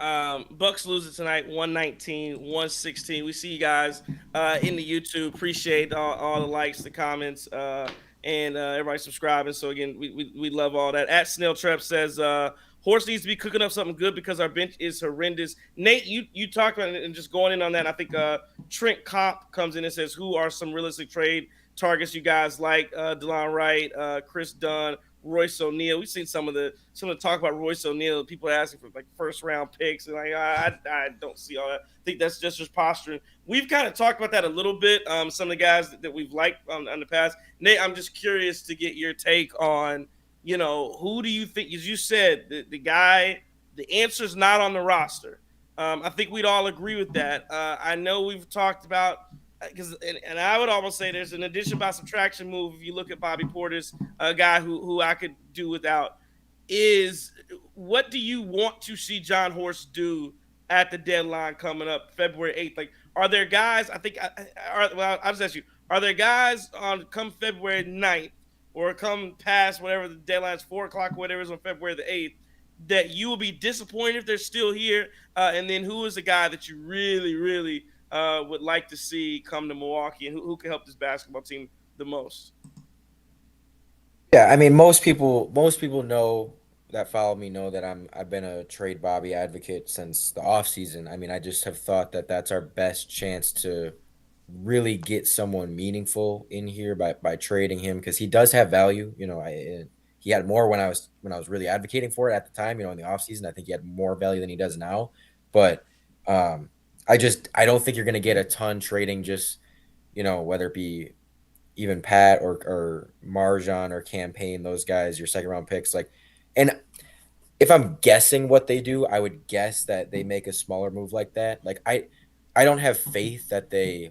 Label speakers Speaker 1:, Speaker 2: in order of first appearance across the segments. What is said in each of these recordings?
Speaker 1: Bucks lose it tonight, 119-116. We see you guys in the YouTube. Appreciate all the likes, the comments, and everybody subscribing. So again, we love all that. At Snail Trap says Horse needs to be cooking up something good because our bench is horrendous. Nate, you talked about it and just going in on that. I think Trent Comp comes in and says who are some realistic trade targets you guys like? DeLon Wright, Chris Dunn, Royce O'Neal. We've seen some of the talk about Royce O'Neal. People are asking for like first round picks, and I don't see all that. I think that's just posturing. We've kind of talked about that a little bit. Some of the guys that we've liked in the past. Nate, I'm just curious to get your take on, who do you think? As you said, the guy, the answer's not on the roster. I think we'd all agree with that. I know we've talked about because and I would almost say there's an addition by subtraction move if you look at Bobby Portis, a guy who I could do without. Is what do you want to see John Horst do at the deadline coming up February 8th? Like, are there guys? I think. I'll just ask you: are there guys on come February 9th or come past whatever the deadline is, 4 o'clock, whatever is on February the 8th, that you will be disappointed if they're still here? And then who is the guy that you really, really would like to see come to Milwaukee, and who can help this basketball team the most?
Speaker 2: Yeah, I mean, most people know that follow me know that I've been a trade Bobby advocate since the off season. I mean, I just have thought that that's our best chance to really get someone meaningful in here by trading him because he does have value. He had more when I was really advocating for it at the time. In the off season, I think he had more value than he does now. But um, I don't think you're going to get a ton trading just whether it be even Pat or Marjan or Campaign, those guys, your second round picks, like, and if I'm guessing what they do, I would guess that they make a smaller move like that. Like I don't have faith that they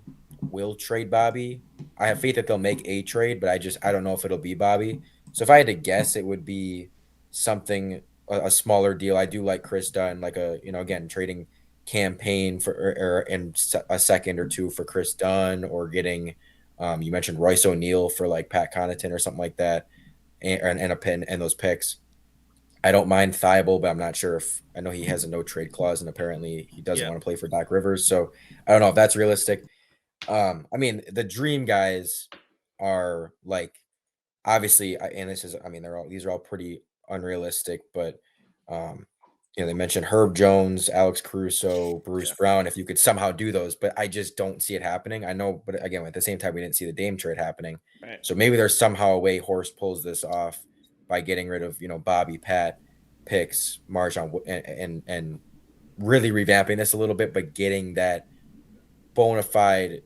Speaker 2: will trade Bobby. I have faith that they'll make a trade, but I don't know if it'll be Bobby. So if I had to guess, it would be something a smaller deal. I do like Chris Dunn, like again trading Campaign for and a second or two for Chris Dunn, or getting you mentioned Royce O'Neal for like Pat Connaughton or something like that, and a pin and those picks. I don't mind Thibault, but I'm not sure if I know he has a no trade clause, and apparently he doesn't
Speaker 1: Yeah.
Speaker 2: want to play for Doc Rivers. So I don't know if that's realistic. I mean, the dream guys are like obviously, and this is, I mean, these are all pretty unrealistic, but um, they mentioned Herb Jones, Alex Caruso, Bruce
Speaker 1: Yeah.
Speaker 2: Brown. If you could somehow do those, but I just don't see it happening. I know, but again, at the same time, we didn't see the Dame trade happening,
Speaker 1: Right.
Speaker 2: so maybe there's somehow a way Horst pulls this off by getting rid of Bobby, Pat, picks, Marjan, and really revamping this a little bit, but getting that bona fide,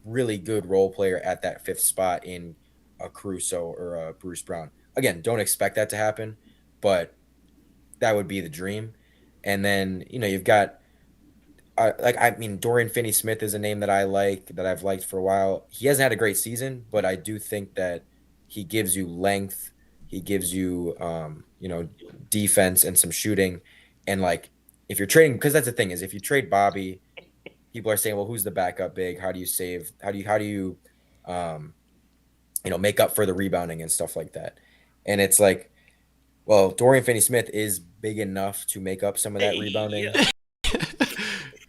Speaker 2: really good role player at that fifth spot in a Caruso or a Bruce Brown. Again, don't expect that to happen, but that would be the dream. And then you've got like, I mean, Dorian Finney-Smith is a name that I like, that I've liked for a while. He hasn't had a great season, but I do think that he gives you length. He gives you defense and some shooting. And like, if you're trading, because that's the thing, is if you trade Bobby, people are saying, well, who's the backup big? How do you save? How do you um, make up for the rebounding and stuff like that? And it's like, well, Dorian Finney-Smith is big enough to make up some of that
Speaker 1: Hey,
Speaker 2: rebounding.
Speaker 1: yeah.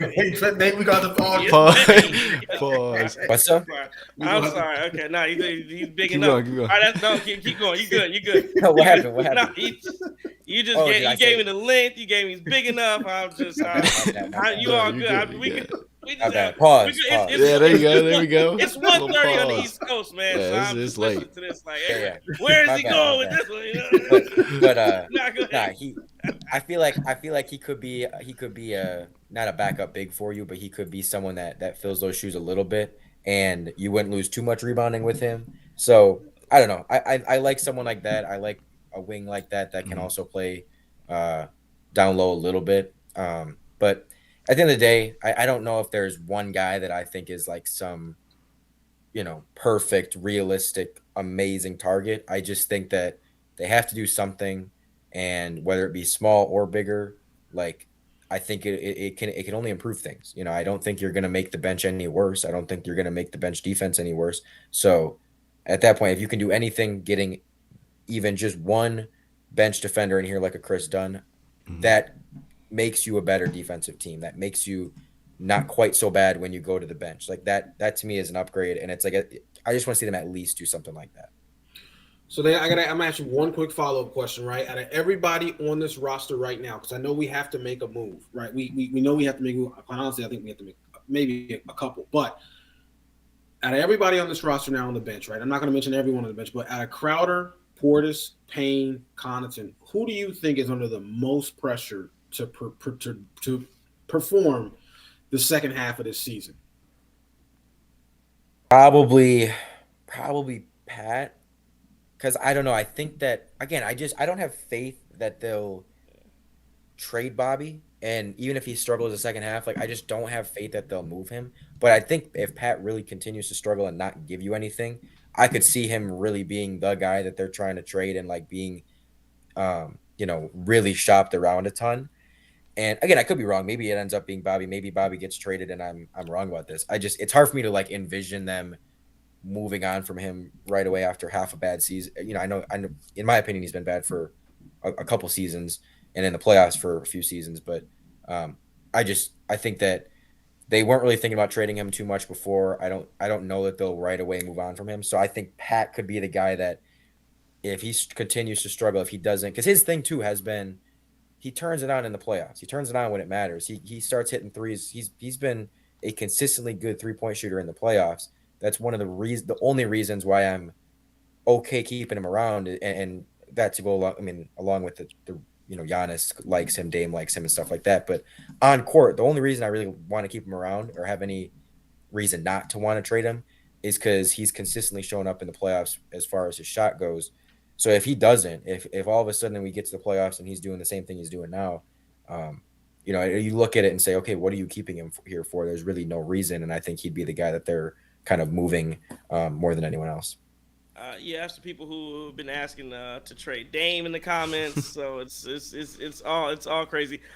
Speaker 3: Nate, we got the pause.
Speaker 1: Yes,
Speaker 4: Pause.
Speaker 1: hey,
Speaker 4: Pause.
Speaker 2: What's
Speaker 1: I'm
Speaker 2: up?
Speaker 1: sorry.
Speaker 3: We
Speaker 1: I'm
Speaker 3: gonna have to,
Speaker 1: sorry. Okay, no, he's big
Speaker 4: Keep
Speaker 1: enough.
Speaker 4: going. Keep going.
Speaker 1: All right, no, keep going. You good? You good?
Speaker 2: No, what
Speaker 1: You good?
Speaker 2: happened? What
Speaker 1: No,
Speaker 2: happened?
Speaker 1: you just
Speaker 2: Oh,
Speaker 1: gave
Speaker 2: did I
Speaker 1: you gave
Speaker 2: say?
Speaker 1: me the length. You gave me he's big enough. I'm just
Speaker 2: My bad. My bad. My bad.
Speaker 1: you
Speaker 4: No,
Speaker 1: all
Speaker 4: you
Speaker 1: good.
Speaker 4: good. You
Speaker 1: We
Speaker 4: good.
Speaker 1: could we
Speaker 2: My
Speaker 1: just have
Speaker 2: bad.
Speaker 1: we
Speaker 2: Pause.
Speaker 1: could,
Speaker 2: Pause.
Speaker 4: Yeah, there you go.
Speaker 1: it's
Speaker 4: There
Speaker 1: one
Speaker 4: we go.
Speaker 1: it's
Speaker 4: Little
Speaker 1: 1:30 on the
Speaker 4: pause.
Speaker 1: East Coast, man. So
Speaker 4: Yeah,
Speaker 1: I'm
Speaker 4: it's
Speaker 1: just
Speaker 4: late.
Speaker 1: listening to this like,
Speaker 2: Yeah,
Speaker 1: hey,
Speaker 2: yeah.
Speaker 1: where is
Speaker 2: My
Speaker 1: he
Speaker 2: bad. My
Speaker 1: going with
Speaker 2: bad.
Speaker 1: this one?
Speaker 2: But but
Speaker 1: No, go
Speaker 2: nah.
Speaker 1: ahead.
Speaker 2: I feel like he could be a not a backup big for you, but he could be someone that fills those shoes a little bit, and you wouldn't lose too much rebounding with him. So I don't know. I like someone like that. I like a wing like that can
Speaker 4: Mhm.
Speaker 2: also play uh down low a little bit. But at the end of the day, I don't know if there's one guy that I think is like some perfect, realistic, amazing target. I just think that they have to do something, and whether it be small or bigger, like I think it can only improve things. I don't think you're gonna make the bench any worse. I don't think you're gonna make the bench defense any worse. So at that point, if you can do anything, getting even just one bench defender in here like a Chris Dunn,
Speaker 4: Mhm.
Speaker 2: that makes you a better defensive team, that makes you not quite so bad when you go to the bench. Like that to me is an upgrade, and it's like I just want to see them at least do something like that.
Speaker 3: So I'm gonna ask you one quick follow up question, right? Out of everybody on this roster right now, because I know we have to make a move, right? We know we have to make a move. Quite honestly, I think we have to make maybe a couple, but out of everybody on this roster now on the bench, right? I'm not going to mention everyone on the bench, but out of Crowder, Portis, Payne, Connaughton, who do you think is under the most pressure to perform the second half of this season?
Speaker 2: Probably Pat, because I don't know. I think that again, I don't have faith that they'll trade Bobby, and even if he struggles the second half, like I just don't have faith that they'll move him. But I think if Pat really continues to struggle and not give you anything, I could see him really being the guy that they're trying to trade and like being, really shopped around a ton. And again, I could be wrong. Maybe it ends up being Bobby. Maybe Bobby gets traded, and I'm wrong about this. It's hard for me to like envision them moving on from him right away after half a bad season. I know. In my opinion, he's been bad for a couple seasons and in the playoffs for a few seasons. But um, I think that they weren't really thinking about trading him too much before. I don't know that they'll right away move on from him. So I think Pat could be the guy that if he continues to struggle, if he doesn't, because his thing too has been he turns it on in the playoffs. He turns it on when it matters. He starts hitting threes. He's been a consistently good 3-point shooter in the playoffs. That's one of the only reasons why I'm okay keeping him around, and that to go along. I mean, along with the Giannis likes him, Dame likes him, and stuff like that. But on court, the only reason I really want to keep him around or have any reason not to want to trade him is because he's consistently showing up in the playoffs as far as his shot goes. So if he doesn't, if all of a sudden we get to the playoffs and he's doing the same thing he's doing now, um, you look at it and say, okay, what are you keeping him here for? There's really no reason, and I think he'd be the guy that they're kind of moving more than anyone else.
Speaker 1: Yeah, that's the people who have been asking to trade Dame in the comments. So it's all crazy.